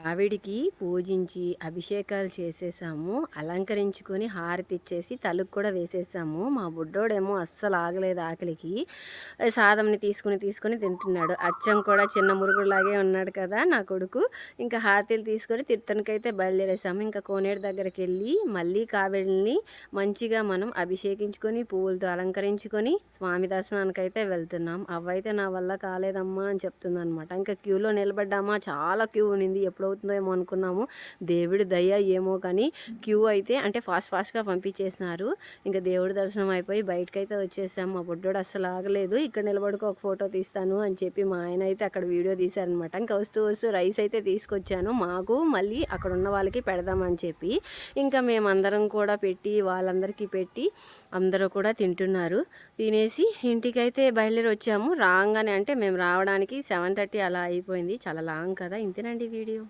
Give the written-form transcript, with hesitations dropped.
ఆవిడికి పూజించి అభిషేకాలు చేసేసాము. అలంకరించుకొని హారతి ఇచ్చేసి తలుకు కూడా వేసేసాము. మా బుడ్డోడేమో అస్సలు ఆగలేదు ఆకలికి. సాదంని తీసుకొని తింటున్నాడు. అచ్చం కూడా చిన్న మురుగుడులాగే ఉన్నాడు కదా నా కొడుకు. ఇంకా హారతీలు తీసుకొని తిరుత్తనికైతే బయలుదేరేసాము. ఇంకా కోనేరు దగ్గరికి వెళ్ళి మళ్ళీ కావేడిని మంచిగా మనం అభిషేకించుకొని పువ్వులతో అలంకరించుకొని స్వామి దర్శనానికైతే వెళ్తున్నాం. అవైతే నా వల్ల కాలేదమ్మా అని చెప్తుందనమాట. ఇంకా క్యూలో నిలబడ్డామా, చాలా క్యూ ఉండింది. ఎప్పుడవుతుందో ఏమో అనుకున్నాము. దేవుడి దయ ఏమో కానీ క్యూ అయితే అంటే ఫాస్ట్గా పంపించేసినారు. ఇంకా దేవుడి దర్శనం అయిపోయి బయటకైతే వచ్చేసాము. మా బుడ్డోడు అస్సలు ఆగలేదు. ఇక్కడ నిలబడుకో ఒక ఫోటో తీస్తాను అని చెప్పి మా ఆయన అయితే అక్కడ వీడియో తీశారనమాట. ఇంకా వస్తూ రైస్ అయితే తీసుకొచ్చాను మాకు, మళ్ళీ అక్కడ ఉన్న వాళ్ళకి పెడదామని చెప్పి. ఇంకా మేమందరం కూడా పెట్టి వాళ్ళందరికీ పెట్టి అందరూ కూడా తింటున్నారు. తినేసి ఇంటికైతే బయలుదేరి వచ్చాము. రాగానే అంటే మేము రావడానికి 7:30 అలా అయిపోయింది. చాలా లాంగ్ కదా. ఇంతేనండి వీడియో.